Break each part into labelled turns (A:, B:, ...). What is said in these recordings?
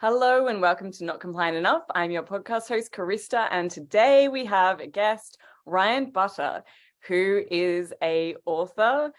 A: Hello and welcome to Not Compliant Enough. I'm your podcast host, Karista, and today we have a guest, Ryan Butta, who is an author.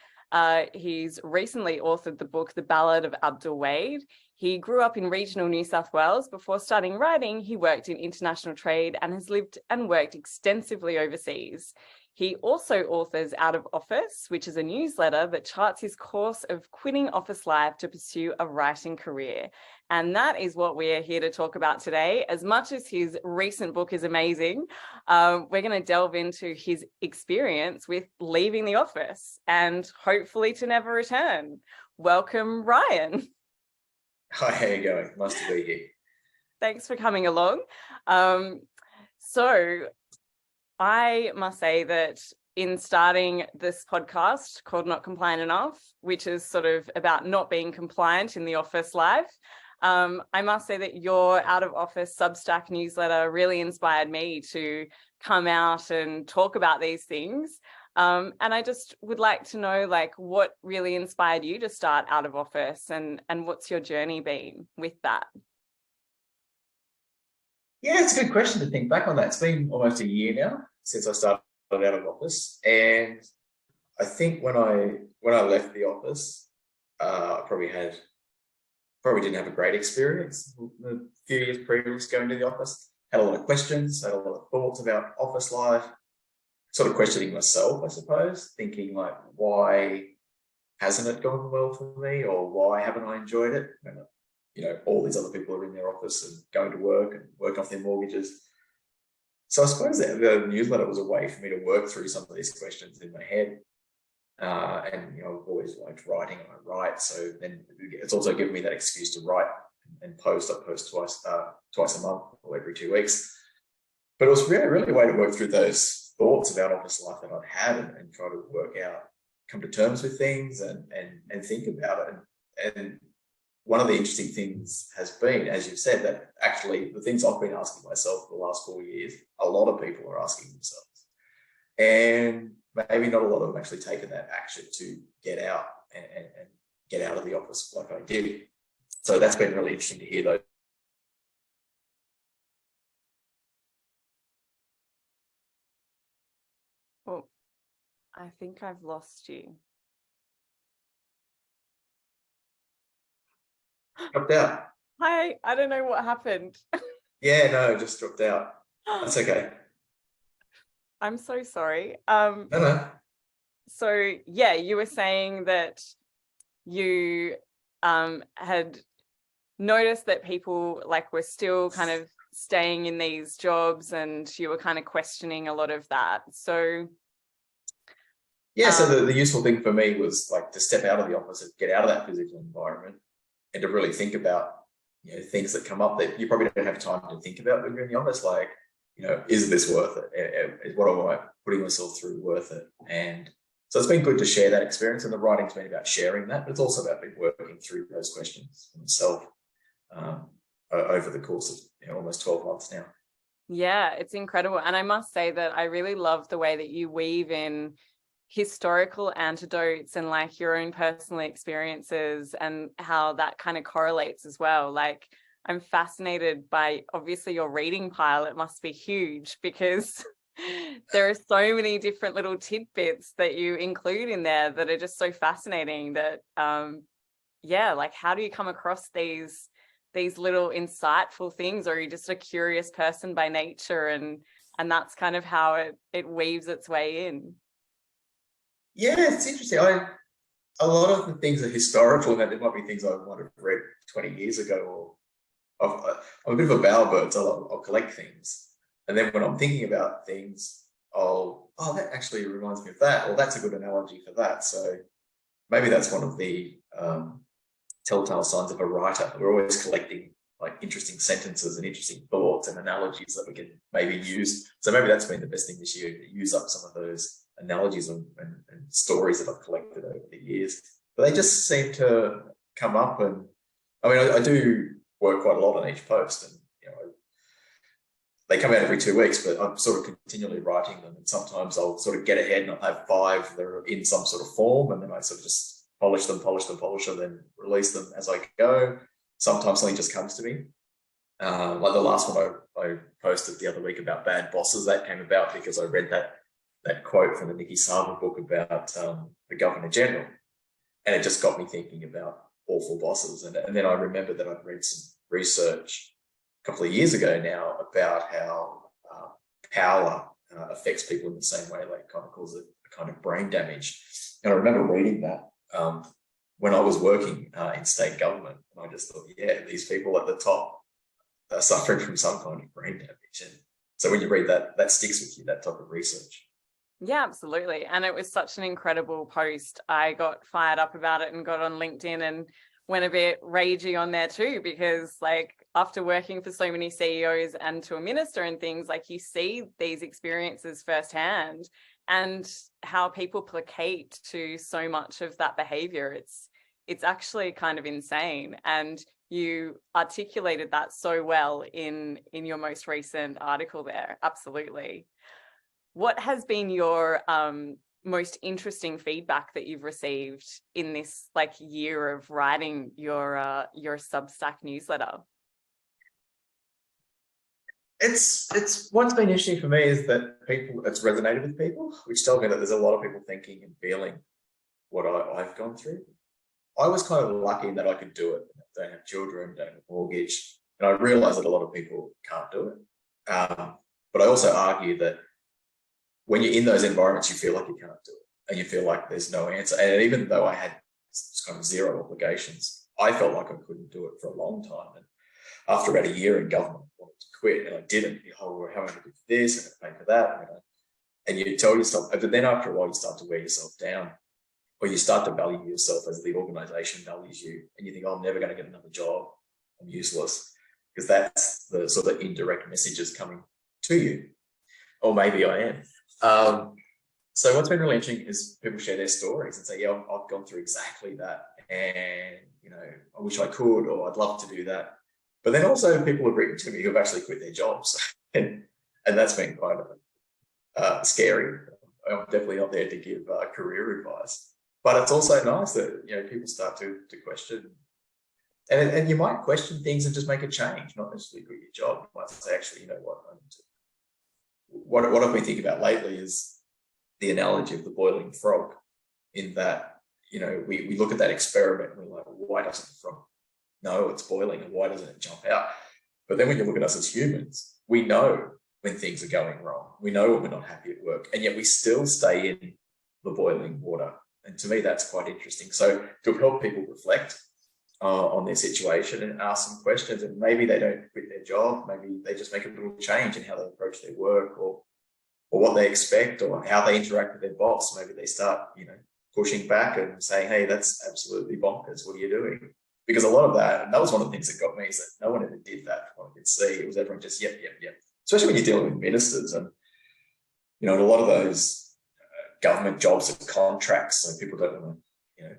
A: He's recently authored the book, The Ballad of Abdul Wade. He grew up in regional New South Wales. Before starting writing, he worked in international trade and has lived and worked extensively overseas. He also authors Out of Office, which is a newsletter that charts his course of quitting office life to pursue a writing career. And that is what we are here to talk about today. As much as his recent book is amazing, we're going to delve into his experience with leaving the office and hopefully to never return. Welcome, Ryan.
B: Hi, how are you going? Nice to be here.
A: Thanks for coming along. So I must say that in starting this podcast called Not Compliant Enough, which is sort of about not being compliant in the office life, I must say that your Out of Office Substack newsletter really inspired me to come out and talk about these things. And I just would like to know, what really inspired you to start Out of Office and what's your journey been with that?
B: Yeah, it's a good question to think back on that. It's been almost a year now since I started Out of Office. And I think when I left the office, I probably didn't have a great experience the few years previous going to the office. Had a lot of questions, had a lot of thoughts about office life, sort of questioning myself, I suppose, thinking why hasn't it gone well for me, or why haven't I enjoyed it? All these other people are in their office and going to work and working off their mortgages. So I suppose that the newsletter was a way for me to work through some of these questions in my head. And I've always liked writing, and I write. So then it's also given me that excuse to write and post. I post twice a month or every 2 weeks. But it was really a way to work through those thoughts about office life that I'd had and try to work out, come to terms with things and think about it. And one of the interesting things has been, as you've said, that actually the things I've been asking myself for the last 4 years, a lot of people are asking themselves. And maybe not a lot of them actually taken that action to get out and get out of the office like I did. So that's been really interesting to hear those.
A: Oh, I think I've lost you.
B: Dropped out.
A: Hi, I don't know what happened.
B: Yeah, no, just dropped out. That's okay.
A: I'm so sorry.
B: No.
A: So yeah, you were saying that you had noticed that people were still kind of staying in these jobs, and you were kind of questioning a lot of that. So
B: yeah, so the useful thing for me was to step out of the office and get out of that physical environment and to really think about things that come up that you probably don't have time to think about when you're in the office. Is this worth it? Is what am I putting myself through worth it? And so it's been good to share that experience, and the writing's been about sharing that, but it's also about working through those questions for myself over the course of almost 12 months now.
A: Yeah, it's incredible. And I must say that I really love the way that you weave in historical anecdotes and your own personal experiences and how that kind of correlates as well. I'm fascinated by, obviously, your reading pile. It must be huge because there are so many different little tidbits that you include in there that are just so fascinating that, how do you come across these little insightful things? Or are you just a curious person by nature? And that's kind of how it weaves its way in.
B: Yeah, it's interesting. A lot of the things are historical, and there might be things I might have read 20 years ago, or I'm a bit of a bowerbird, so I'll collect things. And then when I'm thinking about things, that actually reminds me of that, or that's a good analogy for that. So maybe that's one of the telltale signs of a writer. We're always collecting interesting sentences and interesting thoughts and analogies that we can maybe use. So maybe that's been the best thing this year, to use up some of those analogies and stories that I've collected over the years. But they just seem to come up, and I do work quite a lot on each post, and they come out every 2 weeks, but I'm sort of continually writing them, and sometimes I'll sort of get ahead and I'll have 5 that are in some sort of form, and then I sort of just polish them, and then release them as I go. Sometimes something just comes to me. Like the last one I posted the other week about bad bosses, that came about because I read that quote from the Niki Savva book about the Governor General, and it just got me thinking about awful bosses. And then I remembered that I'd read some research a couple of years ago now about how power affects people in the same way, like kind of causes a kind of brain damage. And I remember reading that when I was working in state government, and I just thought, yeah, these people at the top are suffering from some kind of brain damage. And so when you read that, that sticks with you, that type of research.
A: Yeah, absolutely. And it was such an incredible post. I got fired up about it and got on LinkedIn and went a bit ragey on there too, because like after working for so many CEOs and to a minister and things, like you see these experiences firsthand and how people placate to so much of that behavior. It's actually kind of insane. And you articulated that so well in your most recent article there. Absolutely. What has been your most interesting feedback that you've received in this like year of writing your Substack newsletter?
B: It's what's been interesting for me is that it's resonated with people, which tells me that there's a lot of people thinking and feeling what I've gone through. I was kind of lucky in that I could do it. I don't have children, don't have a mortgage, and I realise that a lot of people can't do it. But I also argue that when you're in those environments, you feel like you can't do it, and you feel like there's no answer. And even though I had kind of zero obligations, I felt like I couldn't do it for a long time. And after about a year in government, I wanted to quit, and I didn't. How am I going to do this? I'm going to pay for that. And you tell yourself, but then after a while, you start to wear yourself down, or you start to value yourself as the organisation values you, and you think, oh, I'm never going to get another job. I'm useless, because that's the sort of indirect messages coming to you. Or maybe I am. So what's been really interesting is people share their stories and say, yeah, I've gone through exactly that, and I wish I could, or I'd love to do that. But then also people have written to me who've actually quit their jobs, and that's been quite scary. I'm definitely not there to give career advice, but it's also nice that people start to question, and you might question things and just make a change, not necessarily quit your job. You might say, actually, you know what, I need to. What I've been thinking about lately is the analogy of the boiling frog, in that, we look at that experiment and we're like, well, why doesn't the frog know it's boiling, and why doesn't it jump out? But then when you look at us as humans, we know when things are going wrong. We know when we're not happy at work, and yet we still stay in the boiling water. And to me, that's quite interesting. So to help people reflect on their situation and ask some questions, and maybe they don't quit their job, maybe they just make a little change in how they approach their work, or what they expect, or how they interact with their boss. Maybe they start pushing back and saying, hey, that's absolutely bonkers, what are you doing? Because a lot of that, and that was one of the things that got me, is that no one ever did that from what I could see. It was everyone just yep, especially when you're dealing with ministers, and a lot of those government jobs are contracts, so people don't want to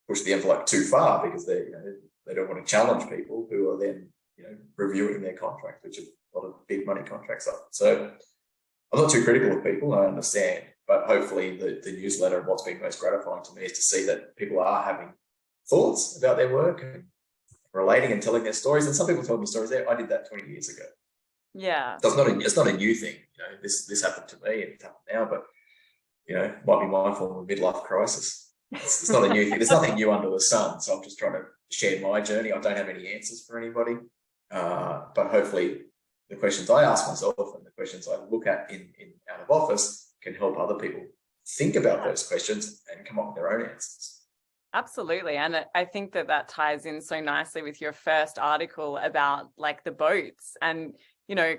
B: push the envelope too far, because they don't want to challenge people who are then reviewing their contract, which a lot of big money contracts are. So I'm not too critical of people, I understand, but hopefully the newsletter, and what's been most gratifying to me, is to see that people are having thoughts about their work and relating and telling their stories. And some people tell me stories there. I did that 20 years ago.
A: Yeah.
B: So it's not a new thing. This happened to me, and it's happened now, but might be mindful of a midlife crisis. It's not a new thing. There's nothing new under the sun. So I'm just trying to share my journey. I don't have any answers for anybody, but hopefully the questions I ask myself and the questions I look at in out of office can help other people think about those questions and come up with their own answers.
A: Absolutely. And I think that ties in so nicely with your first article about like the boats and,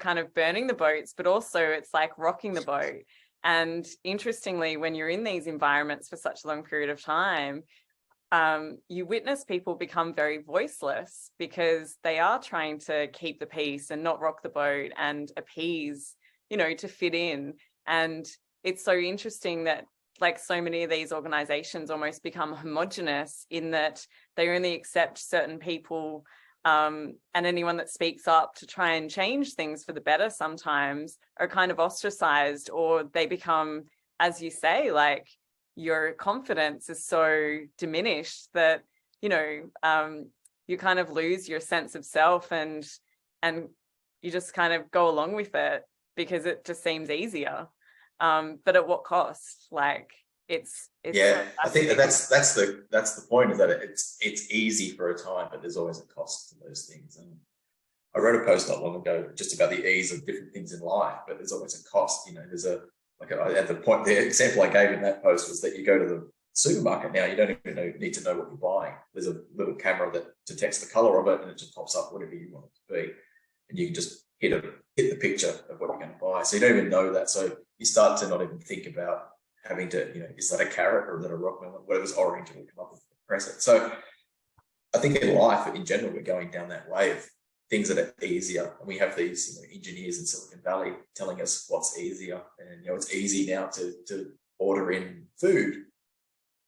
A: kind of burning the boats, but also it's like rocking the boat. And interestingly, when you're in these environments for such a long period of time, you witness people become very voiceless because they are trying to keep the peace and not rock the boat and appease, to fit in. And it's so interesting that like so many of these organizations almost become homogenous in that they only accept certain people, and anyone that speaks up to try and change things for the better sometimes are kind of ostracized, or they become, as you say, like your confidence is so diminished that, you kind of lose your sense of self, and you just kind of go along with it because it just seems easier. But at what cost? Like it's
B: yeah, I think that's the point, is that it's easy for a time, but there's always a cost to those things. And I wrote a post not long ago just about the ease of different things in life, but there's always a cost. You know, there's at the point, the example I gave in that post was that you go to the supermarket now, you don't even need to know what you're buying. There's a little camera that detects the color of it, and it just pops up whatever you want it to be, and you can just hit the picture of what you're going to buy. So you don't even know that. So you start to not even think about having to, you know, is that a carrot or is that a rock melon? Whatever's orange, will come up and press it. So I think in life, in general, we're going down that way of things that are easier. And we have these, you know, engineers in Silicon Valley telling us what's easier. And, you know, it's easy now to order in food.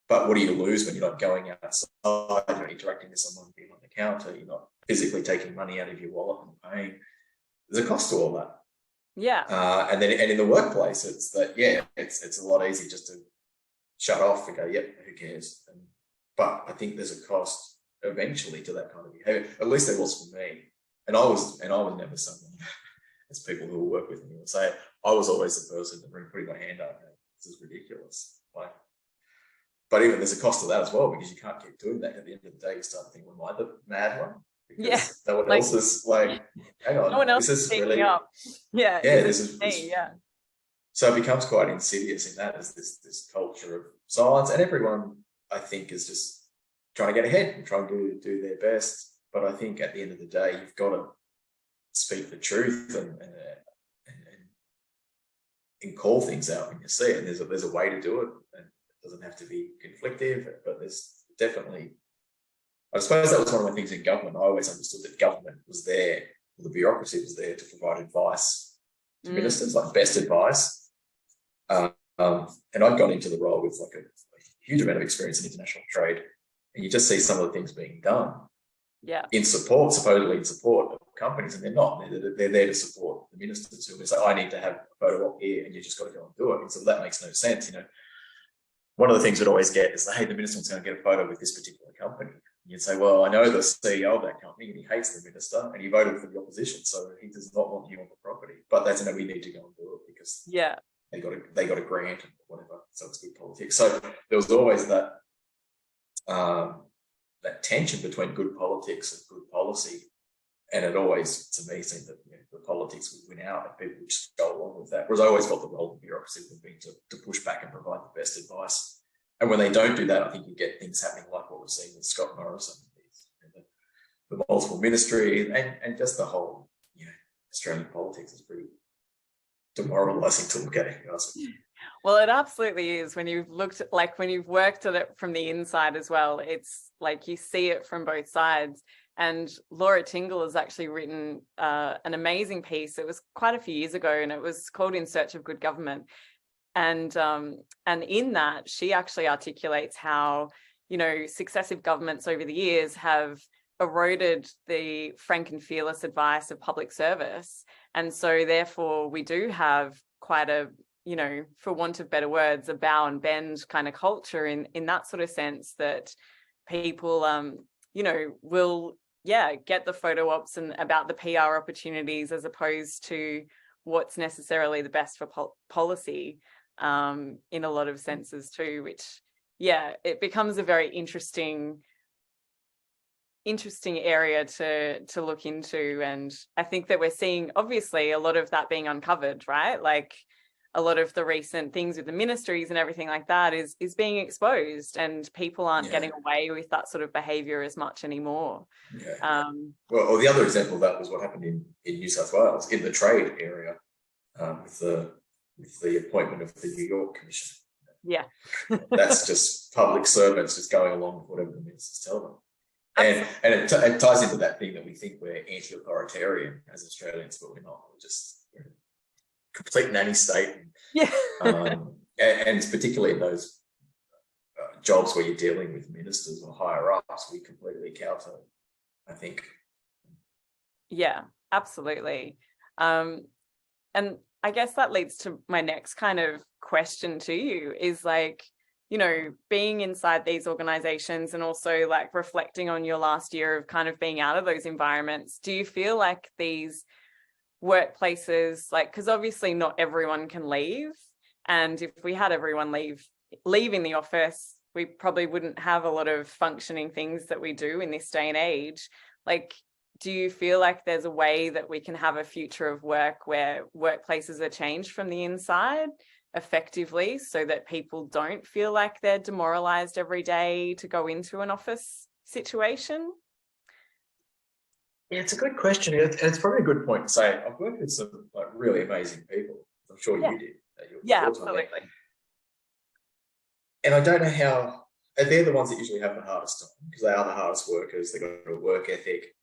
B: But what do you lose when you're not going outside, you're not interacting with someone being on the counter, you're not physically taking money out of your wallet and paying? There's a cost to all that.
A: Yeah.
B: And in the workplace, it's that, yeah, it's a lot easier just to shut off and go, yep, who cares? But I think there's a cost eventually to that kind of behavior. At least there was for me. And I was never someone, as people who will work with me will say, I was always the person putting my hand up. This is ridiculous. Like, but even there's a cost to that as well, because you can't keep doing that. At the end of the day, you start thinking, well, am I the mad one? Because no one else is like, hang on,
A: no one else
B: this is really
A: up. Yeah,
B: this is
A: me. Yeah.
B: So it becomes quite insidious in that, as this culture of silence, and everyone, I think, is just trying to get ahead and trying to do their best. But I think at the end of the day, you've got to speak the truth and call things out when you see it. And there's a way to do it, and it doesn't have to be conflictive. But there's definitely, I suppose that was one of my things in government. I always understood that government was there, or the bureaucracy was there to provide advice to ministers, like best advice. And I'd gone into the role with like a huge amount of experience in international trade, and you just see some of the things being done.
A: Yeah.
B: Supposedly in support of companies, and they're not. They're there to support the ministers who say, I need to have a photo op here, and you just got to go and do it. And so that makes no sense. You know, one of the things we'd always get is, hey, the minister's going to get a photo with this particular company. And you'd say, well, I know the CEO of that company, and he hates the minister, and he voted for the opposition, so he does not want you on the property. But that's, we need to go and do it because they got a grant or whatever. So it's good politics. So there was always that that tension between good politics and good policy. And it always, to me, seemed that the politics would win out and people would just go along with that. Whereas I always felt the role of the bureaucracy would be to push back and provide the best advice. And when they don't do that, I think you get things happening like what we're seeing with Scott Morrison, the multiple ministry, and just the whole, Australian politics is pretty demoralising to look at, if you ask me.
A: Well, it absolutely is. When you've worked at it from the inside as well, it's like you see it from both sides. And Laura Tingle has actually written an amazing piece. It was quite a few years ago, and it was called In Search of Good Government. And in that, she actually articulates how, successive governments over the years have eroded the frank and fearless advice of public service. And so therefore we do have quite a, for want of better words, a bow and bend kind of culture in that sort of sense, that people, will, get the photo ops and about the PR opportunities as opposed to what's necessarily the best for policy in a lot of senses too, which, it becomes a very interesting area to look into. And I think that we're seeing obviously a lot of that being uncovered, right? Like a lot of the recent things with the ministries and everything like that is being exposed, and people aren't getting away with that sort of behavior as much anymore.
B: Well, the other example of that was what happened in New South Wales in the trade area with the appointment of the New York Commission. That's just public servants just going along with whatever the ministers tell them. And it ties into that thing that we think we're anti-authoritarian as Australians, but we're not. We're a complete nanny state. And it's particularly in those jobs where you're dealing with ministers or higher ups, we completely counter, I think.
A: Yeah, absolutely. And I guess that leads to my next kind of question to you is like, you know, being inside these organizations and also like reflecting on your last year of kind of being out of those environments, do you feel like these workplaces, like, because obviously not everyone can leave, and if we had everyone leaving the office, we probably wouldn't have a lot of functioning things that we do in this day and age. Like, do you feel like there's a way that we can have a future of work where workplaces are changed from the inside effectively so that people don't feel like they're demoralized every day to go into an office situation?
B: Yeah, it's a good question. It's probably a good point to say. I've worked with some like really amazing people. I'm sure you did.
A: Yeah, absolutely.
B: And I don't know how, and they're the ones that usually have the hardest time because they are the hardest workers. They've got a work ethic.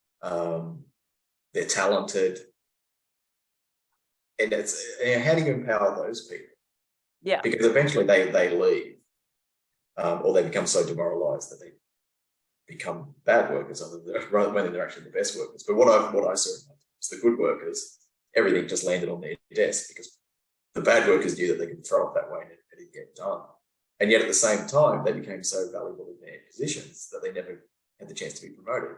B: They're talented. And how do you empower those people?
A: Yeah.
B: Because eventually they leave, or they become so demoralized that they become bad workers rather when they're actually the best workers. But what I saw was the good workers, everything just landed on their desk because the bad workers knew that they could throw it that way and it'd get done. And yet at the same time, they became so valuable in their positions that they never had the chance to be promoted.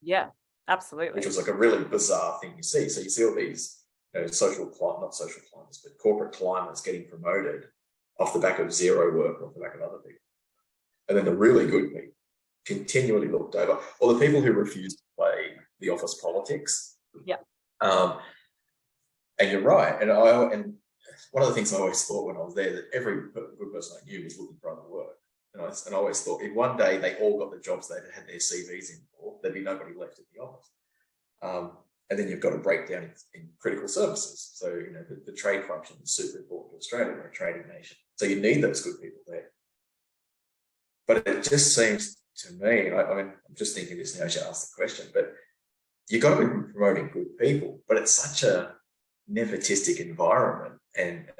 A: Yeah, absolutely.
B: Which was like a really bizarre thing you see. So you see all these not social climbers, but corporate climbers getting promoted off the back of zero work, off the back of other people. And then the really good people continually looked over, or the people who refused to play the office politics.
A: Yeah.
B: And you're right. And one of the things I always thought when I was there, that every good person I knew was looking for other work. And I always thought if one day they all got the jobs they had their CVs in for, there'd be nobody left in the office. And then you've got a breakdown in critical services. So, you know, the trade function is super important to Australia. We're a trading nation. So you need those good people there. But it just seems to me, I mean, I'm just thinking this now, I should ask the question, but you've got to be promoting good people, but it's such a nepotistic environment. And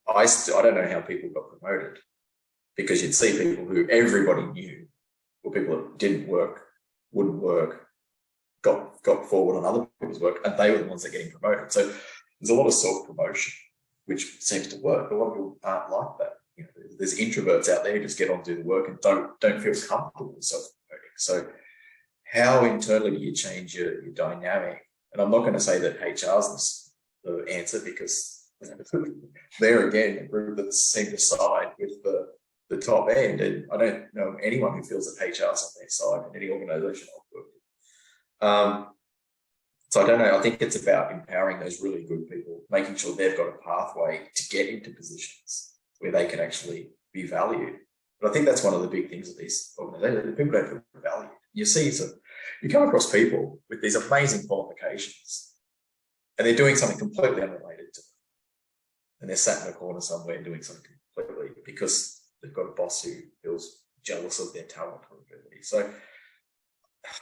B: I don't know how people got promoted, because you'd see people who everybody knew, or people that didn't work, wouldn't work, got forward on other people's work, and they were the ones that are getting promoted. So there's a lot of self-promotion, which seems to work, but a lot of people aren't like that. You know, there's introverts out there who just get on, do the work, and don't feel comfortable with self-promoting. So how internally do you change your dynamic? And I'm not going to say that HR's the answer, because there again, a group that seem to side with the top end, and I don't know anyone who feels that HR's on their side in any organisation I've worked with. So I don't know. I think it's about empowering those really good people, making sure they've got a pathway to get into positions where they can actually be valued. But I think that's one of the big things of these organizations. People don't feel valued. You see, you come across people with these amazing qualifications, and they're doing something completely unrelated to them. And they're sat in a corner somewhere doing something completely because they've got a boss who feels jealous of their talent or ability. So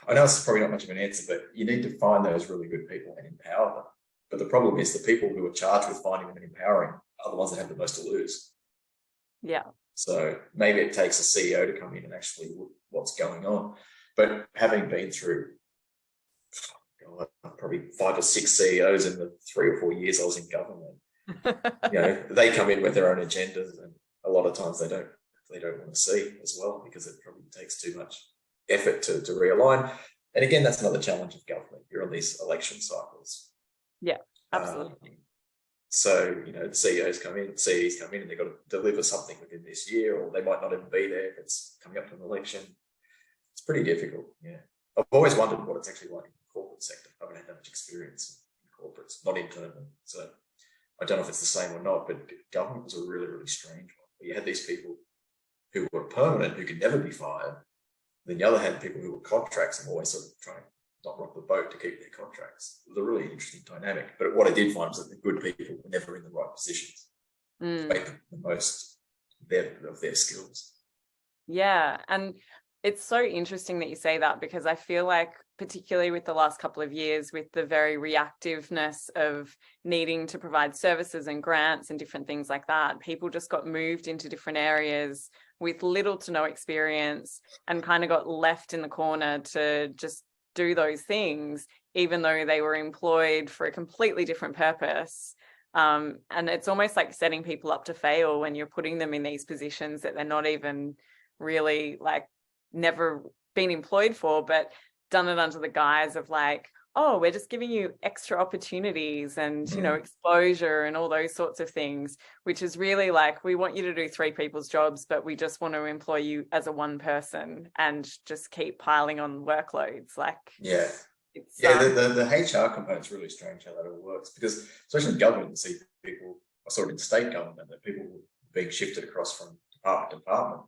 B: I know it's probably not much of an answer, but you need to find those really good people and empower them. But the problem is the people who are charged with finding them and empowering are the ones that have the most to lose.
A: Yeah.
B: So maybe it takes a CEO to come in and actually look what's going on. But having been through probably 5 or 6 CEOs in the 3 or 4 years I was in government, they come in with their own agendas, and a lot of times they don't want to see as well, because it probably takes too much effort to realign. And again, that's another challenge of government. You're on these election cycles.
A: Yeah, absolutely.
B: So, CEOs come in, CEs come in, and they've got to deliver something within this year, or they might not even be there if it's coming up to an election. It's pretty difficult. Yeah. I've always wondered what it's actually like in the corporate sector. I haven't had that much experience in corporates, not internally. So I don't know if it's the same or not, but government was a really, really strange one. You had these people who were permanent, who could never be fired. Then the other had people who were contracts and always sort of trying to not rock the boat to keep their contracts. It was a really interesting dynamic. But what I did find was that the good people were never in the right positions to make the most of their skills.
A: Yeah. And it's so interesting that you say that, because I feel like, particularly with the last couple of years, with the very reactiveness of needing to provide services and grants and different things like that, people just got moved into different areas with little to no experience and kind of got left in the corner to just do those things, even though they were employed for a completely different purpose. And it's almost like setting people up to fail when you're putting them in these positions that they're not even really like never been employed for, but done it under the guise of like, oh, we're just giving you extra opportunities and, you know, exposure and all those sorts of things, which is really like, we want you to do 3 people's jobs, but we just want to employ you as a one person and just keep piling on workloads. Like, it's,
B: the HR component's really strange how that all works, because especially in government, you see people, I saw it in state government, that people being shifted across from department to department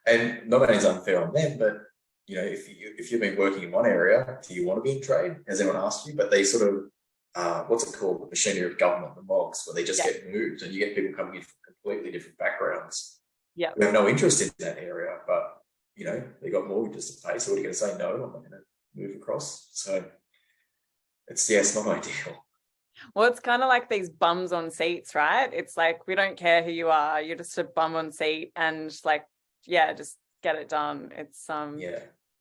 B: and not only is it unfair on them, but you know, if you've been working in one area, do you want to be in trade? Has anyone asked you? But they sort of, what's it called? The machinery of government, the mogs, where they just get moved, and you get people coming in from completely different backgrounds.
A: Yeah,
B: we have no interest in that area, but you know, they got mortgages to pay. So what are you going to say? No, I'm not going to move across. So it's not ideal.
A: Well, it's kind of like these bums on seats, right? It's like, we don't care who you are, you're just a bum on seat, and like, just get it done. It's
B: I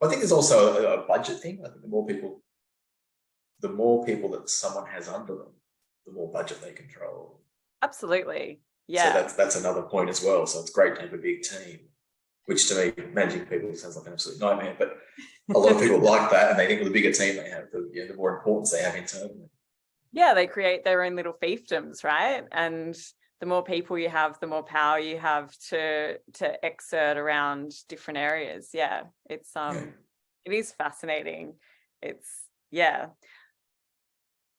B: think there's also a budget thing. I think the more people that someone has under them, the more budget they control.
A: Absolutely.
B: So that's another point as well. So it's great to have a big team, which to me, managing people sounds like an absolute nightmare, but a lot of people like that, and they think with the bigger team they have, the more importance they have internally.
A: Yeah, they create their own little fiefdoms, right? And the more people you have, the more power you have to exert around different areas. Yeah, it's it is fascinating. It's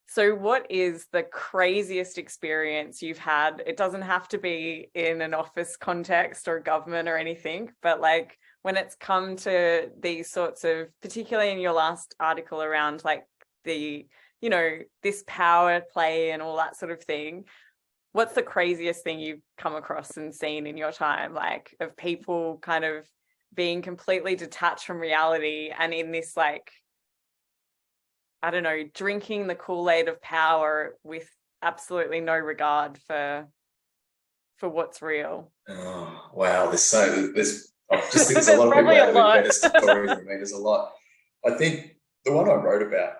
A: So what is the craziest experience you've had? It doesn't have to be in an office context or government or anything, but like when it's come to these sorts of, particularly in your last article around like the, you know, this power play and all that sort of thing, what's the craziest thing you've come across and seen in your time, like of people kind of being completely detached from reality and in this like, I don't know, drinking the Kool-Aid of power with absolutely no regard for what's real?
B: Oh, wow. There's I just think there's a lot of people
A: probably
B: out
A: a
B: there
A: lot.
B: with better stories than me. There's a lot. I think the one I wrote about,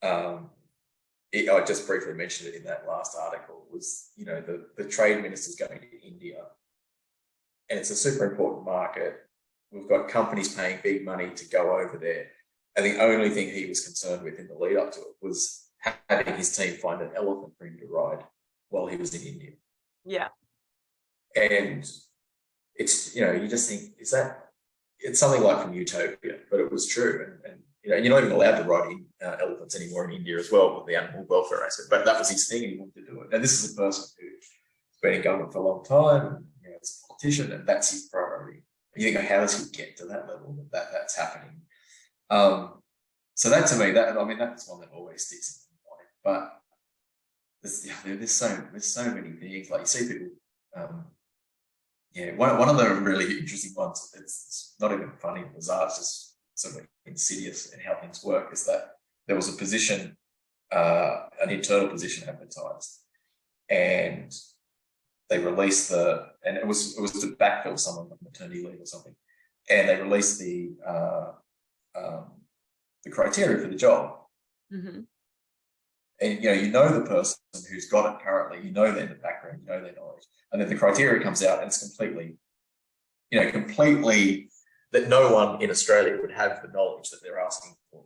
B: I just briefly mentioned it in that last article, was, you know, the trade minister's going to India, and it's a super important market. We've got companies paying big money to go over there. And the only thing he was concerned with in the lead up to it was having his team find an elephant for him to ride while he was in India.
A: Yeah.
B: And it's, you know, you just think, it's something like from Utopia, but it was true. And you know, you're not even allowed to ride elephants anymore in India as well, with the animal welfare aspect. But that was his thing, and he wanted to do it. Now, this is a person who's been in government for a long time, and, you know, it's a politician, and that's his priority. And you think, how does he get to that level that's happening? So that, to me, that's one that always sticks in my mind. But there's so many things. Like, you see people, one of the really interesting ones, it's not even funny or bizarre, it's just sort of insidious in how things work, is that there was a position, an internal position advertised, and they released and it was to backfill someone on maternity leave or something, and they released the criteria for the job.
A: Mm-hmm.
B: And you know the person who's got it currently, you know their background, you know their knowledge, and then the criteria comes out and it's completely that no one in Australia would have the knowledge that they're asking for.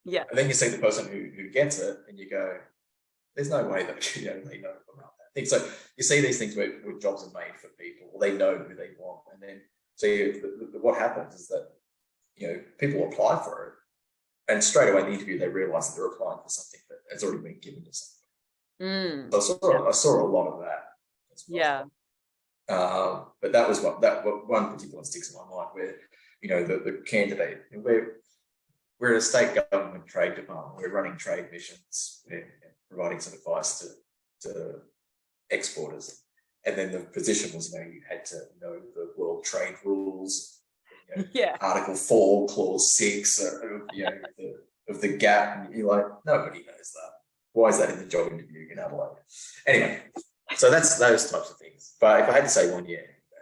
A: Yeah.
B: And then you see the person who gets it, and you go, there's no way that they know about that thing. So you see these things where jobs are made for people, or they know who they want, and then what happens is that people apply for it, and straight away in the interview they realise that they're applying for something that has already been given to somebody. So I saw a lot of that as well.
A: Yeah.
B: But that was one particular one sticks in my mind, where the candidate, we're a state government trade department, we're running trade missions, we're providing some advice to exporters, and then the position was you had to know the world trade rules, Article 4, Clause 6 of the GAP, and you're like, nobody knows that. Why is that in the job interview in Adelaide? Anyway, so that's those types of things. But if I had to say one,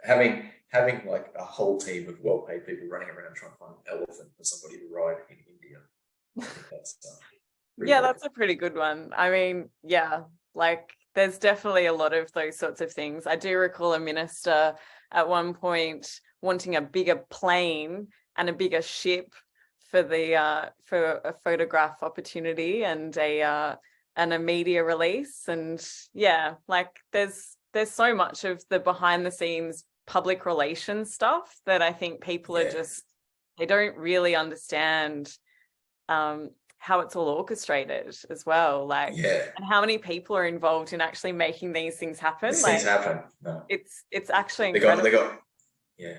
B: having like a whole team of well-paid people running around trying to find an elephant for somebody to ride in India. I think that's
A: that's a pretty good one. I mean, like there's definitely a lot of those sorts of things. I do recall a minister at one point wanting a bigger plane and a bigger ship for the for a photograph opportunity and a media release. And yeah, like there's so much of the behind the scenes public relations stuff that I think people are just, they don't really understand how it's all orchestrated as well, like, and how many people are involved in actually making these things happen.
B: These
A: like
B: things happen. No.
A: It's actually incredible.
B: They got yeah.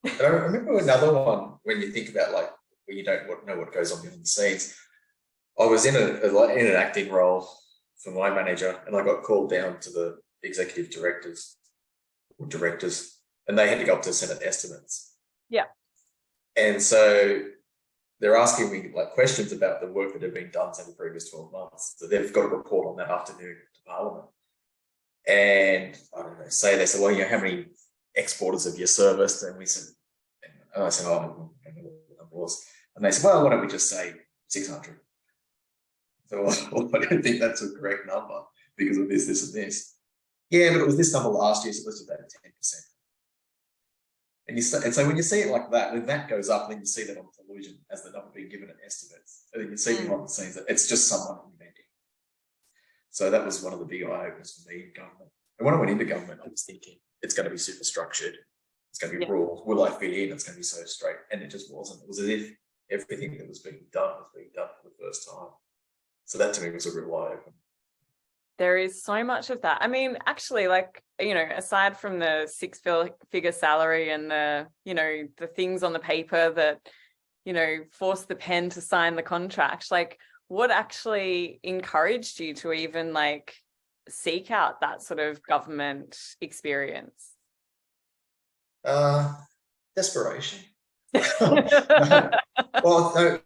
B: But I remember another one when you think about like when you don't know what goes on behind the scenes. I was in an acting role for my manager, and I got called down to the executive directors, and they had to go up to Senate estimates.
A: Yeah.
B: And so they're asking me like questions about the work that had been done in the previous 12 months. So they've got to report on that afternoon to Parliament. And I don't know, they said, well, how many exporters have you serviced? And I said, oh, I don't know what that was. And they said, well, why don't we just say 600? So well, I don't think that's a correct number because of this, and this. Yeah, but it was this number last year, so let's do that at 10%. And so when you see it like that, when that goes up, then you see that on television as the number being given at estimates. And then you see behind the scenes that it's just someone inventing. So that was one of the big eye-openers for me in government. And when I went into government, I was thinking it's going to be super structured. It's going to be ruled. Will I fit in? It's going to be so straight. And it just wasn't. It was as if everything that was being done for the first time. So that to me was a real eye-opener.
A: There is so much of that. I mean, actually, like, you know, aside from the six-figure salary and the, you know, the things on the paper that, you know, force the pen to sign the contract, like what actually encouraged you to even like seek out that sort of government experience?
B: Desperation. Well, no,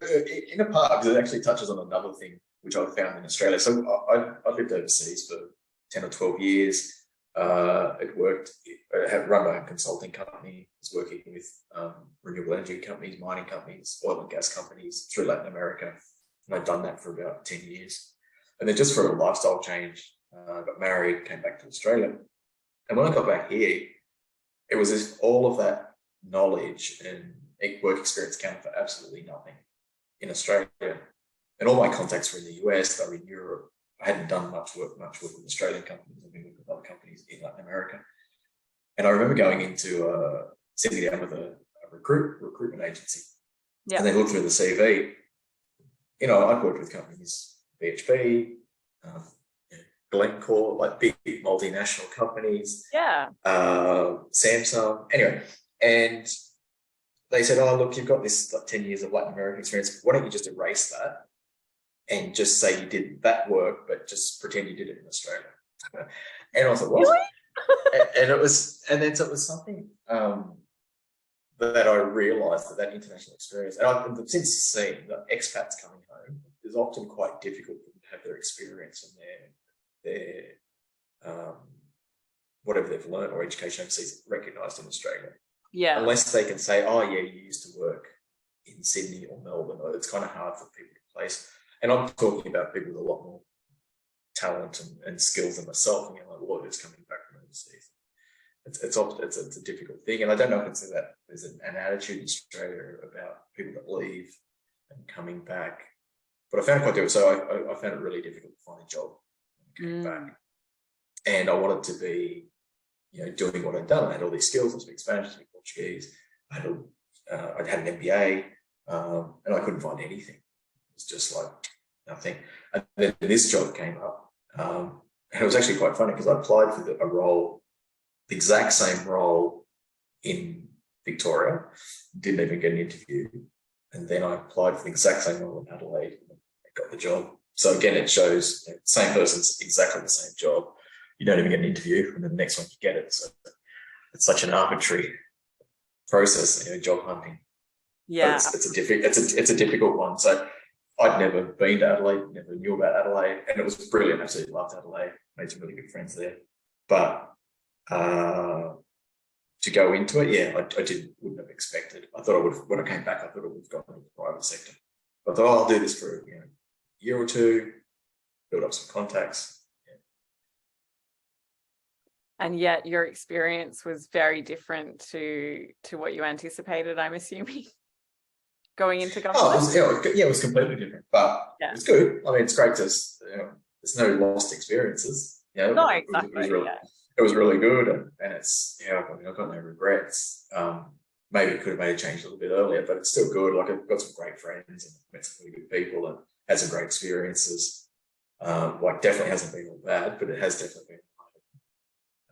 B: in a part, because it actually touches on another thing which I found in Australia. So I lived overseas for 10 or 12 years. I had run my own consulting company. I was working with renewable energy companies, mining companies, oil and gas companies through Latin America. And I'd done that for about 10 years. And then just for a lifestyle change, got married, came back to Australia. And when I got back here, it was as all of that knowledge and work experience counted for absolutely nothing in Australia. And all my contacts were in the US, they were in Europe. I hadn't done much work with Australian companies. I've been working with other companies in Latin America. And I remember going into sitting down with a recruitment agency. Yeah. And they looked through the CV. You know, I'd worked with companies, BHP, Glencore, like big multinational companies.
A: Yeah.
B: Samsung. Anyway, and they said, oh, look, you've got this like 10 years of Latin American experience. Why don't you just erase that and just say you did that work, but just pretend you did it in Australia? And I was like, what? Really? And it was something that I realised that international experience, and I've since seen that expats coming home is often quite difficult for them to have their experience and their whatever they've learned or education overseas recognised in Australia. Yeah. Unless they can say, oh yeah, you used to work in Sydney or Melbourne, or it's kind of hard for people to place. And I'm talking about people with a lot more talent and skills than myself, and like lawyers coming back from overseas. It's a difficult thing, and I don't know if it's that there's an attitude in Australia about people that leave and coming back. But I found it quite difficult. So I found it really difficult to find a job when I came back, and I wanted to be, you know, doing what I'd done. I had all these skills. I speak Spanish, I speak Portuguese. I'd had an MBA, and I couldn't find anything. It was just like nothing. And then this job came up, and it was actually quite funny because I applied for a role, the exact same role in Victoria, didn't even get an interview, and then I applied for the exact same role in Adelaide and got the job. So again, it shows the same person's exactly the same job. You don't even get an interview, and then the next one you get it. So it's such an arbitrary process, you know, job hunting. Yeah, it's a difficult one. So I'd never been to Adelaide, never knew about Adelaide, and it was brilliant. I absolutely loved Adelaide, made some really good friends there. But to go into it, yeah, I wouldn't have expected. I thought I would, when I came back, I thought I would have gone into the private sector. But I thought, I'll do this for a year or two, build up some contacts.
A: And yet your experience was very different to what you anticipated, I'm assuming, going into government.
B: It was completely different, but it was good. I mean, it's great to, there's no lost experiences.
A: No, exactly.
B: It was really good, and it's, I've got no regrets. Maybe it could have made a change a little bit earlier, but it's still good. Like, I've got some great friends and met some really good people and had some great experiences. Definitely hasn't been all bad, but it has definitely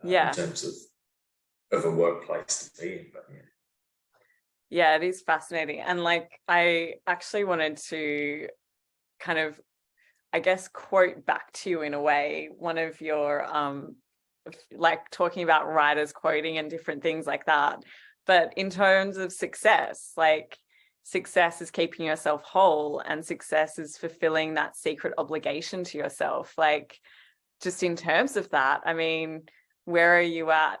B: been in terms of a workplace to be in. But
A: yeah, it is fascinating. And I actually wanted to kind of, I guess, quote back to you in a way, one of your talking about writers quoting and different things like that. But in terms of success, success is keeping yourself whole, and success is fulfilling that secret obligation to yourself. Just in terms of that, I mean, where are you at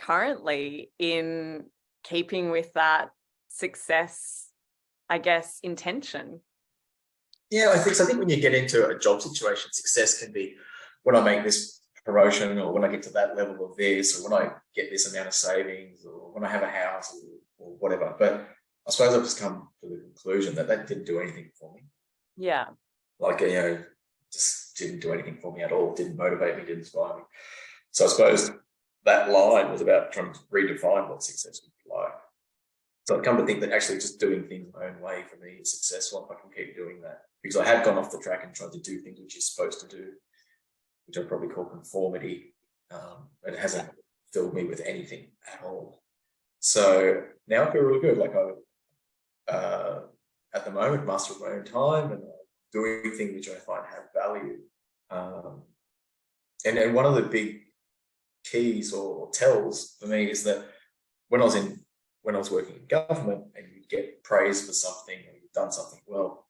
A: currently in keeping with that success, I guess, intention?
B: Yeah, I think when you get into a job situation, success can be when I make this promotion, or when I get to that level of this, or when I get this amount of savings, or when I have a house, or whatever. But I suppose I've just come to the conclusion that didn't do anything for me.
A: Yeah.
B: Just didn't do anything for me at all. Didn't motivate me, didn't inspire me. So I suppose that line was about trying to redefine what success would be like. So I've come to think that actually just doing things my own way for me is successful if I can keep doing that. Because I had gone off the track and tried to do things which you're supposed to do, which I probably call conformity. It hasn't filled me with anything at all. So now I feel really good. At the moment, master of my own time, and doing things which I find have value. And one of the big keys or tells for me is that when I was working in government and you'd get praise for something, or you've done something well,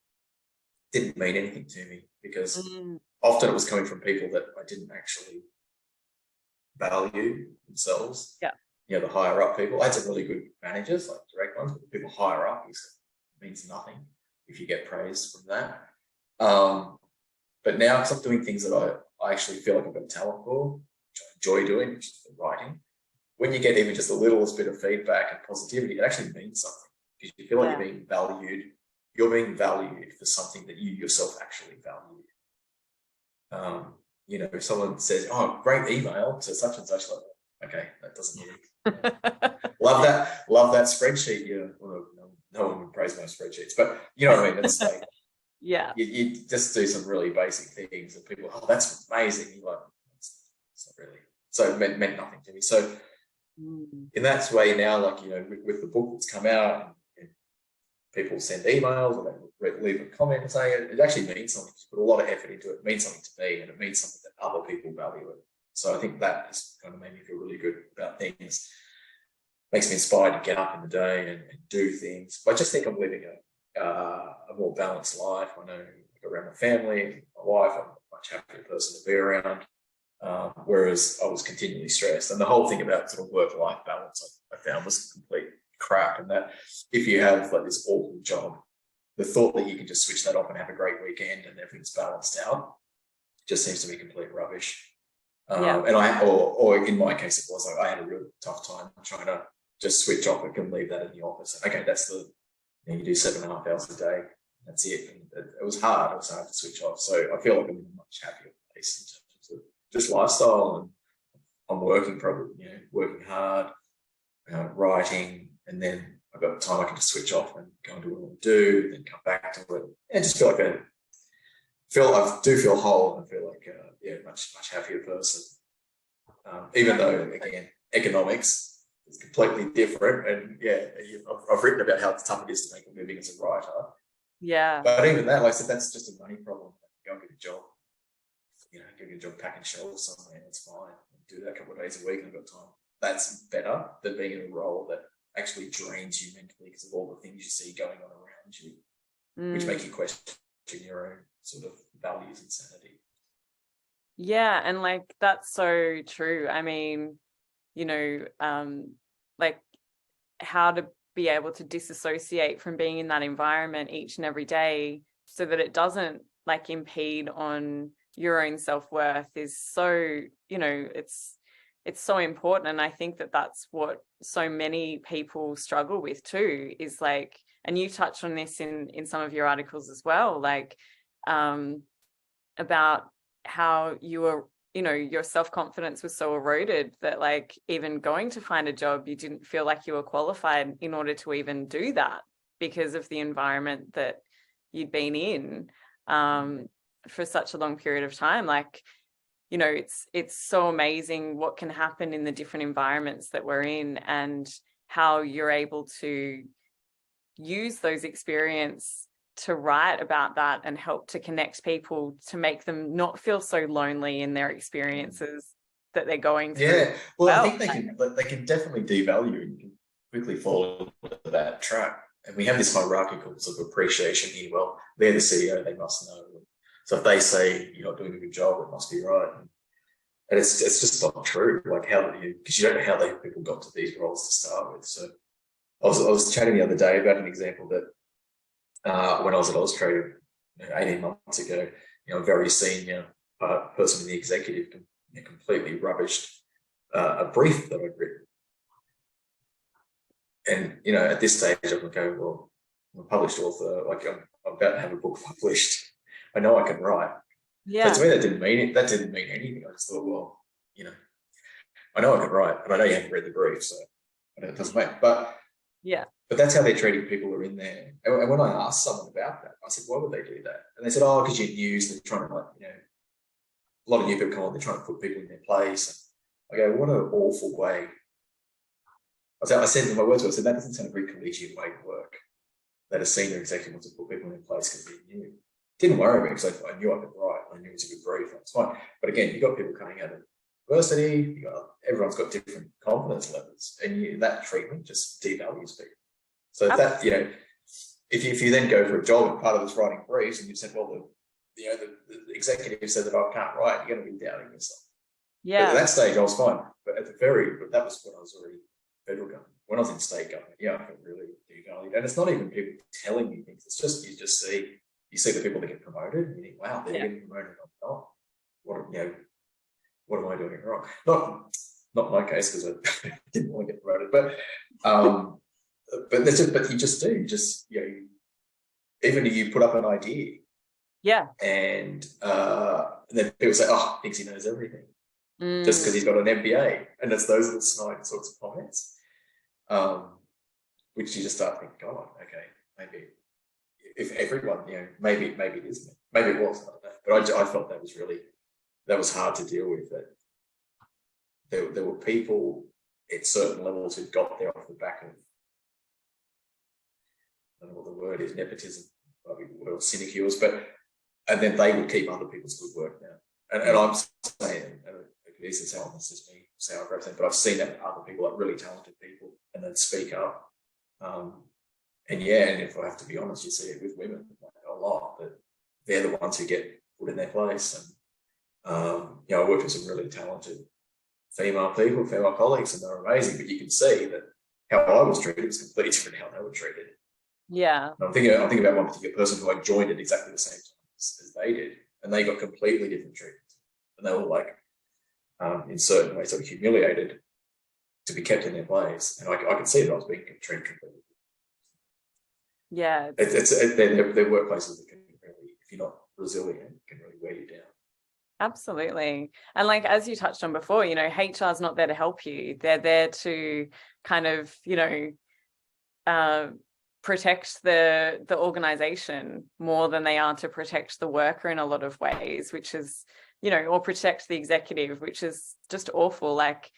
B: it didn't mean anything to me, because often it was coming from people that I didn't actually value themselves.
A: Yeah.
B: The higher up people. I had some really good managers, like direct ones, but people higher up, it means nothing if you get praise from that. But now, because I'm doing things that I actually feel like I've got talent for, which I enjoy doing, which is the writing, when you get even just the littlest bit of feedback and positivity, it actually means something, because you feel like you're being valued. You're being valued for something that you yourself actually value. If someone says, "Oh, great email to such and such," okay, that doesn't really love that spreadsheet. Well, no one would praise my spreadsheets, but you know what I mean. It's like, you just do some really basic things, and people, "Oh, that's amazing." You're like, it's not really. So it meant nothing to me. So in that way now, with the book that's come out, and people send emails, or they leave a comment saying it actually means something. You put a lot of effort into it. It means something to me, and it means something that other people value it. So I think that has kind of made me feel really good about things. Makes me inspired to get up in the day and do things. But I just think I'm living a more balanced life. I know, around my family, my wife, I'm a much happier person to be around. Whereas I was continually stressed. And the whole thing about sort of work-life balance I found was complete crap. And that if you have this awful job, the thought that you can just switch that off and have a great weekend and everything's balanced out just seems to be complete rubbish. And or in my case, it was I had a real tough time trying to just switch off. I couldn't leave that in the office. Okay, that's you do 7.5 hours a day. That's it. And it was hard. It was hard to switch off. So I feel like I'm in a much happier place in terms of just lifestyle. And I'm working hard, writing, and then I've got time I can just switch off and go and do what I want to do, then come back to it. And just feel like I do feel whole, and I feel like much happier person. Even though, again, economics is completely different, and I've written about how tough it is to make a living as a writer. Yeah. But even that, like I said, that's just a money problem. Go and get a job. Get a job packing shelves somewhere, and it's fine. Do that a couple of days a week, and I've got time. That's better than being in a role that actually drains you mentally because of all the things you see going on around you, which make you question your own sort of values and sanity. Yeah, and that's so true. I mean, how to be able to disassociate from being in that environment each and every day so that it doesn't impede on your own self-worth is so, it's
A: it's so important. And I think that that's what so many people struggle with too, is like, and you touched on this in some of your articles as well, like about how you were, you know, your self-confidence was so eroded that like even going to find a job, you didn't feel like you were qualified in order to even do that because of the environment that you'd been in for such a long period of time. Like, you know, it's so amazing what can happen in the different environments that we're in, and how you're able to use those experiences to write about that and help to connect people, to make them not feel so lonely in their experiences that they're going through.
B: Yeah, well, I think they can definitely devalue, and you can quickly fall into that trap. And we have this hierarchical sort of appreciation here. Well, they're the CEO, they must know. So if they say you're not doing a good job, it must be right. And it's just not true. Like, how do you, because you don't know how they people got to these roles to start with. So I was chatting the other day about an example that when I was at Australia 18 months ago, you know, a very senior person in the executive completely rubbished a brief that I'd written. And, you know, at this stage, I can go, well, I'm a published author, like I'm about to have a book published. I know I can write.
A: Yeah.
B: So to me, that didn't mean anything. I just thought, well, you know, I know I can write, and I know you haven't read the brief, so it doesn't matter. But
A: yeah,
B: but that's how they're treating people who are in there. And when I asked someone about that, I said, why would they do that? And they said, oh, because you're news, they're trying to, like, you know, a lot of new people come on, they're trying to put people in their place. And I go, what an awful way. I said in my words, I said, that doesn't sound a very collegiate way to work. That a senior executive wants to put people in their place because they're new. Didn't worry me because I knew I could write. I knew it was a good brief. That's fine. But again, you've got people coming out of university. Everyone's got different confidence levels, and that treatment just devalues people. So that, you know, if you then go for a job and part of it's writing briefs, and you said, well, the executive said that I can't write, you're going to be doubting yourself.
A: Yeah.
B: But at that stage, I was fine. But that was when I was already federal government. When I was in state government, I felt really devalued. And it's not even people telling me things. It's just you see the people that get promoted, and you think, wow, they're getting promoted, I'm not. What am I doing wrong? Not my case, because I didn't want to get promoted, but you just do. You just, you know, even if you put up an idea, and then people say, oh, thinks he knows everything, just because he's got an MBA, and it's those little snide sorts of comments, which you just start thinking, God, okay, maybe if everyone, you know, maybe it is me. Maybe it was, I don't know. But I felt that was hard to deal with. That there were people at certain levels who got there off the back of, I don't know what the word is, nepotism, probably the word, sinecures, and then they would keep other people's good work now. And I'm saying, this is how this is me, say I represent, but I've seen that with other people, like really talented people, and then speak up. And if I have to be honest, you see it with women a lot, that they're the ones who get put in their place. And you know, I worked with some really talented female colleagues, and they're amazing. But you can see that how I was treated was completely different how they were treated.
A: Yeah.
B: And I'm thinking about one particular person who I joined at exactly the same time as they did, and they got completely different treatment. And they were like, in certain ways, sort of humiliated to be kept in their place, and I could see that I was being treated completely.
A: Yeah,
B: they're workplaces that can really, if you're not resilient, can really wear you down.
A: Absolutely. And like, as you touched on before, you know, HR is not there to help you. They're there to kind of, you know, protect the organization more than they are to protect the worker in a lot of ways, which is, you know, or protect the executive, which is just awful. Like,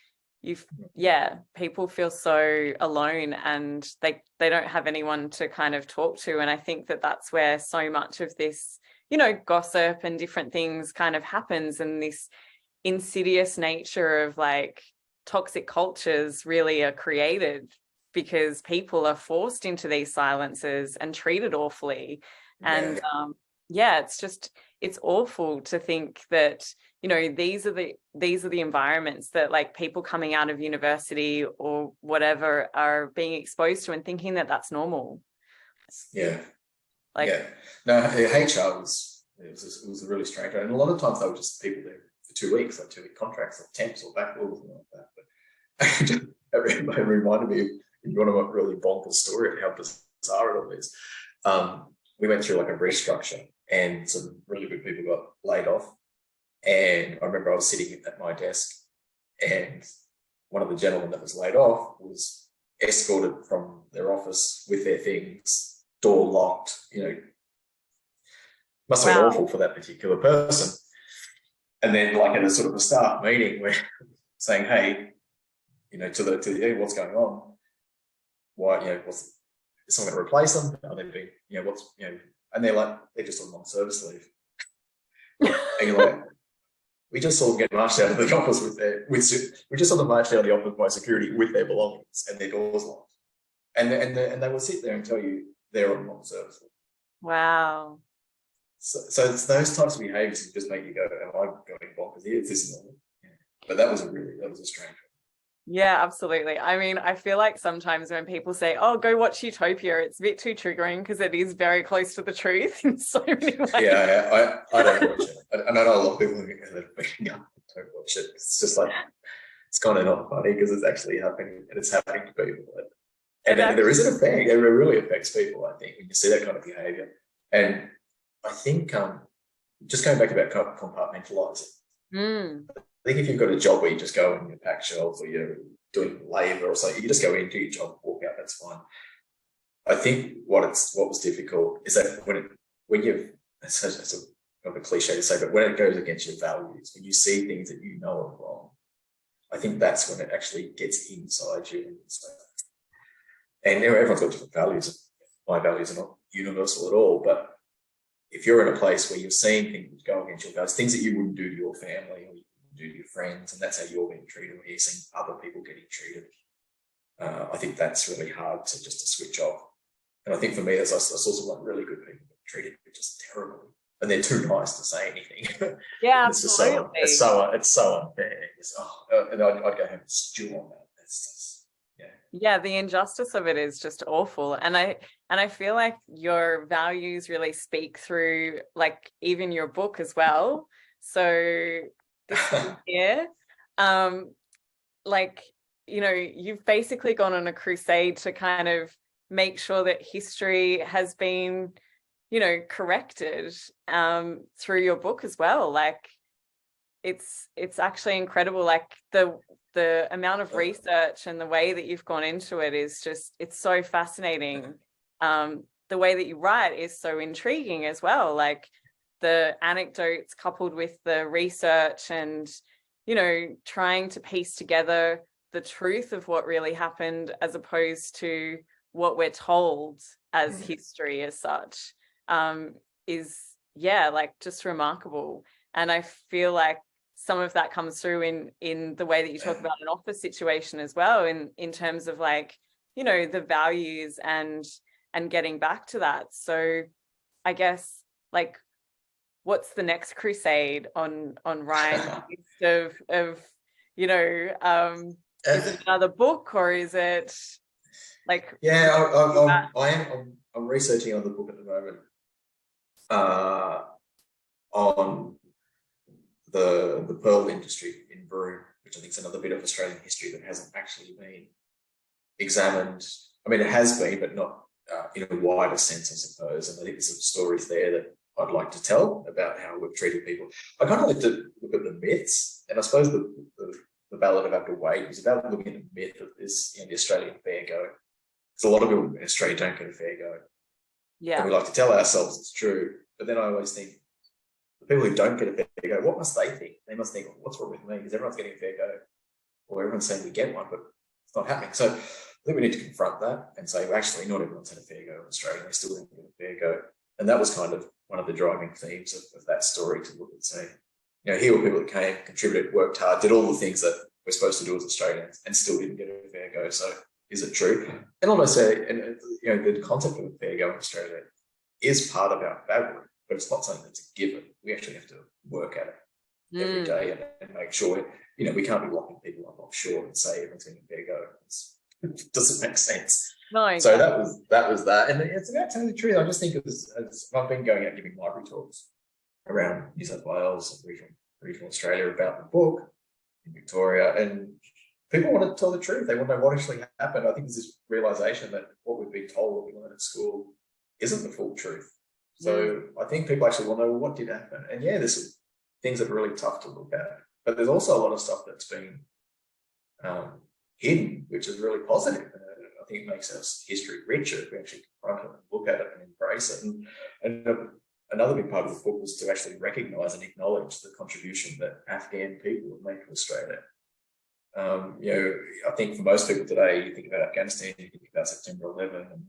A: people feel so alone, and they don't have anyone to kind of talk to. And I think that that's where so much of this, you know, gossip and different things kind of happens, and this insidious nature of like toxic cultures really are created because people are forced into these silences and treated awfully. And it's awful to think that, you know, these are the environments that like people coming out of university or whatever are being exposed to, and thinking that that's normal.
B: No, HR was a really strange one. And a lot of times they were just people there for for 2 weeks, like 2-week contracts, like temps or backlogs and like that. But it reminded me, if you want a really bonkers story of how bizarre it all is. We went through like a restructure and some really good people got laid off. And I remember I was sitting at my desk and one of the gentlemen that was laid off was escorted from their office with their things, door locked, must have been awful for that particular person. And then like in a sort of a staff meeting where saying, hey, to what's going on? Why, is someone going to replace them? Are they being, and they're just on non-service leave. And you're like, we just saw them get marched out of the office we just saw them marched out of the office by security with their belongings and their doors locked. And they will sit there and tell you they're on non-service leave.
A: Wow.
B: So it's those types of behaviours that just make you go, am I going bonkers here? Is this normal? Yeah. But that was a strange one.
A: Yeah, absolutely. I mean, I feel like sometimes when people say, oh, go watch Utopia, it's a bit too triggering because it is very close to the truth in so many ways.
B: Yeah, I don't watch it. I know a lot of people that don't watch it. It's just like, it's kind of not funny because it's actually happening and it's happening to people. And there is an effect. It really affects people, I think, when you see that kind of behaviour. And I think just going back about compartmentalising, I think if you've got a job where you just go and you pack shelves or you're doing labour or something, you just go in, do your job, walk out, that's fine. I think what was difficult is that when you've, it's a kind of a cliche to say, but when it goes against your values, when you see things that you know are wrong, I think that's when it actually gets inside you. And everyone's got different values. My values are not universal at all, but if you're in a place where you're seeing things go against your values, things that you wouldn't do to your family or you wouldn't do to your friends, and that's how you're being treated, or you're seeing other people getting treated, I think that's really hard to switch off. And I think for me, I saw some really good people treated just terribly, and they're too nice to say anything.
A: Yeah,
B: it's just so unfair. And I'd go home and stew on that.
A: Yeah, the injustice of it is just awful. And I feel like your values really speak through, like, even your book as well. So this one here, you've basically gone on a crusade to kind of make sure that history has been, corrected through your book as well. Like, it's actually incredible. Like the amount of research and the way that you've gone into it is just, it's so fascinating. The way that you write is so intriguing as well. Like the anecdotes coupled with the research and, trying to piece together the truth of what really happened as opposed to what we're told as history as such, is, just remarkable. And I feel like some of that comes through in the way that you talk about an office situation as well, in terms of the values and getting back to that. So I guess, what's the next crusade on Ryan's list of is it another book, or is it
B: I'm researching another book at the moment on the pearl industry in Broome, which I think is another bit of Australian history that hasn't actually been examined. I mean, it has been, but not in a wider sense, I suppose. And I think there's some stories there that I'd like to tell about how we've treated people. I kind of like to look at the myths, and I suppose the Ballad of Abdul Wade was about looking at the myth of this, the Australian fair go. Because a lot of people in Australia don't get a fair go.
A: Yeah.
B: And we like to tell ourselves it's true, but then I always think, the people who don't get a fair go, what must they think? They must think, what's wrong with me? Because everyone's getting a fair go. Or everyone's saying we get one, but it's not happening. So I think we need to confront that and say, well, actually, not everyone's had a fair go in Australia. They still don't get a fair go. And that was kind of one of the driving themes of that story, to look and say, here were people that came, contributed, worked hard, did all the things that we're supposed to do as Australians and still didn't get a fair go. So is it true? And almost say, the concept of a fair go in Australia is part of our fabric, but it's not something that's a given. We actually have to work at it every day and make sure, we can't be locking people up offshore and say everyone's getting a fair go. It doesn't make sense.
A: No, exactly.
B: So that was that. And it's about telling the truth. I just think as I've been going out giving library talks around New South Wales and regional regional Australia about the book in Victoria, and people want to tell the truth. They want to know what actually happened. I think there's this realization that what we've been told, what we learn at school, isn't the full truth. So I think people actually want to know what did happen. And yeah, there's things that are really tough to look at, but there's also a lot of stuff that's been hidden, which is really positive. I think it makes our history richer if we actually confront it and look at it and embrace it. And another big part of the book was to actually recognise and acknowledge the contribution that Afghan people have made to Australia. I think for most people today, you think about Afghanistan, you think about September 11 and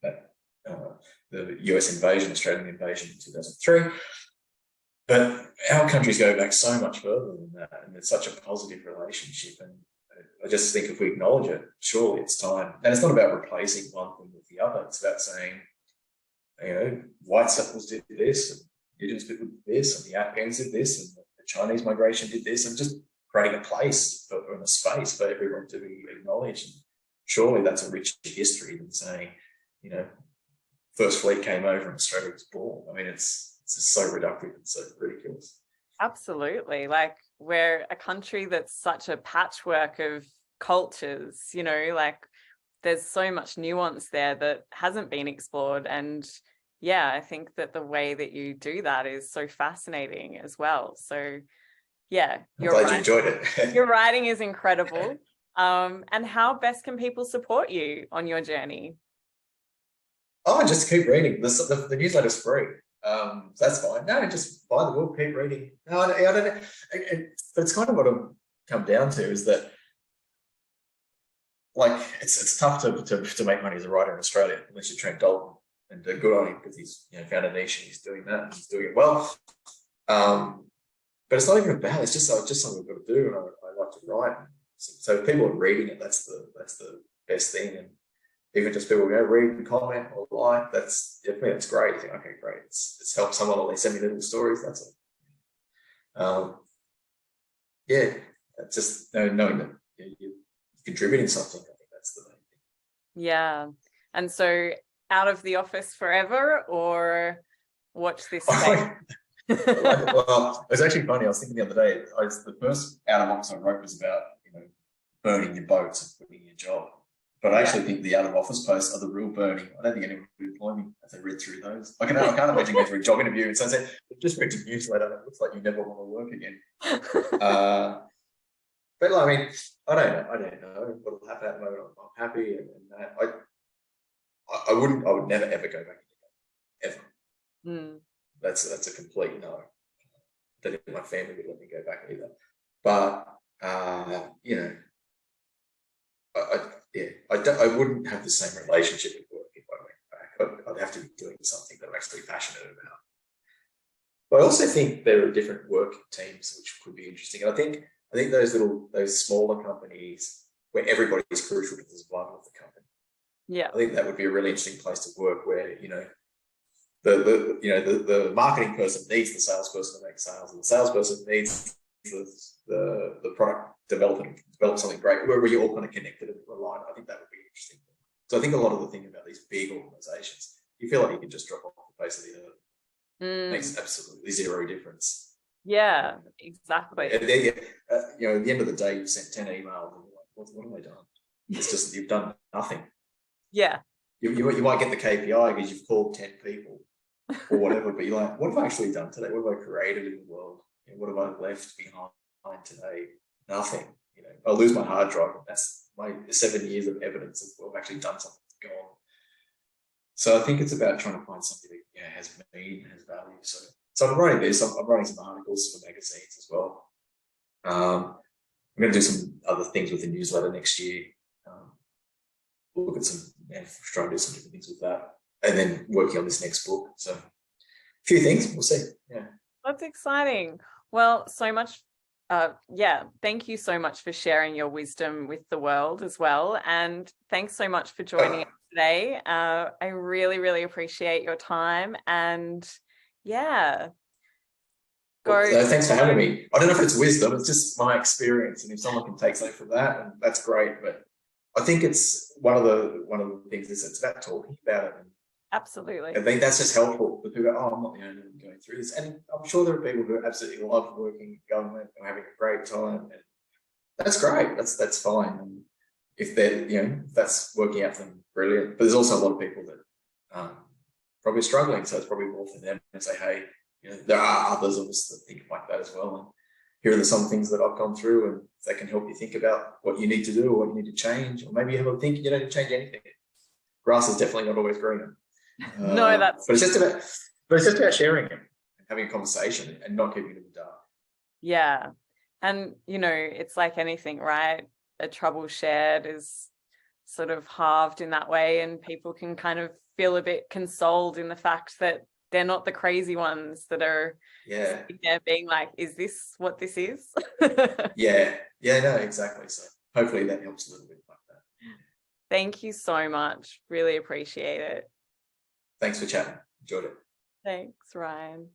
B: that, the US invasion, Australian invasion in 2003. But our countries go back so much further than that, and it's such a positive relationship. And I just think if we acknowledge it, surely it's time. And it's not about replacing one thing with the other. It's about saying, white settlers did this, and Indigenous people did this, and the Afghans did this, and the Chinese migration did this, and just creating a place and a space for everyone to be acknowledged. And surely that's a richer history than saying, First Fleet came over and Australia was born. I mean, it's just so reductive and so ridiculous.
A: Absolutely. Like, we're a country that's such a patchwork of cultures, there's so much nuance there that hasn't been explored. And yeah, I think that the way that you do that is so fascinating as well. So yeah,
B: I'm glad you enjoyed it.
A: Your writing is incredible. And how best can people support you on your journey?
B: Oh, just keep reading. The newsletter's free. So that's fine. No, just buy the book, keep reading. No, I don't know. But it's kind of what I'm come down to is that, like, it's tough to make money as a writer in Australia unless you're Trent Dalton, and good on him because he's found a niche and he's doing that and he's doing it well. But it's not even about. It's just something I've got to do, and I like to write. So if people are reading it, that's the best thing. And even just people go read and comment or like, that's great. You think, okay, great. It's helped someone, or they send me little stories. That's all. Yeah, just knowing that you're contributing something. I think that's the main thing.
A: Yeah, and so out of the office forever, or watch this
B: space? Well, it was actually funny. I was thinking the other day. The first out of office I wrote was about burning your boats and quitting your job. But I actually think the out of office posts are the real burning. I don't think anyone would employ me if they read through those. I can't imagine going through a job interview and saying, just read your newsletter. It looks like you never want to work again. But I mean, I don't know what will happen at the moment. I'm happy, and that I would never ever go back ever. That's a complete no. I don't think my family would let me go back either. But I wouldn't have the same relationship with work if I went back. I'd have to be doing something that I'm actually passionate about. But I also think there are different work teams which could be interesting. And I think those smaller companies where everybody is crucial to the survival of the company.
A: Yeah,
B: I think that would be a really interesting place to work, where the marketing person needs the salesperson to make sales, and the salesperson needs the product develop something great, where you're all kind of connected and aligned. I think that would be interesting. So I think a lot of the thing about these big organizations, you feel like you can just drop off the face of the earth. It makes absolutely zero difference.
A: Yeah, exactly.
B: At the end of the day, you've sent 10 emails and you're like, what have I done? It's just you've done nothing.
A: Yeah.
B: You might get the KPI because you've called 10 people or whatever, but you're like, what have I actually done today? What have I created in the world? What have I left behind today? Nothing. I lose my hard drive, and that's my 7 years of evidence of what I've actually done something that's gone. So I think it's about trying to find something that has meaning, has value. So I'm writing this. I'm writing some articles for magazines as well. I'm going to do some other things with the newsletter next year. Look at try and do some different things with that, and then working on this next book. So a few things, we'll see. Yeah,
A: that's exciting. Well, so much. Thank you so much for sharing your wisdom with the world as well, and thanks so much for joining us today. I really, really appreciate your time, and
B: thanks for having me. I don't know if it's wisdom, it's just my experience, and if someone can take something from that, and that's great. But I think it's one of the things is it's about talking about it and
A: Absolutely.
B: I think that's just helpful. The people go, oh, I'm not the only one going through this. And I'm sure there are people who absolutely love working in government and having a great time. And that's great. That's fine. And if they're, if that's working out for them, brilliant. But there's also a lot of people that probably struggling. So it's probably more for them to say, hey, there are others of us that think like that as well. And here are some things that I've gone through, and if they can help you think about what you need to do or what you need to change, or maybe you have a think you don't need to change anything. Grass is definitely not always greener.
A: No,
B: but it's just about sharing it and having a conversation and not keeping it in the dark.
A: Yeah. And, it's like anything, right? A trouble shared is sort of halved in that way, and people can kind of feel a bit consoled in the fact that they're not the crazy ones that are there being like, is this what this is?
B: No, exactly. So hopefully that helps a little bit like that.
A: Thank you so much. Really appreciate it.
B: Thanks for chatting. Enjoyed it.
A: Thanks, Ryan.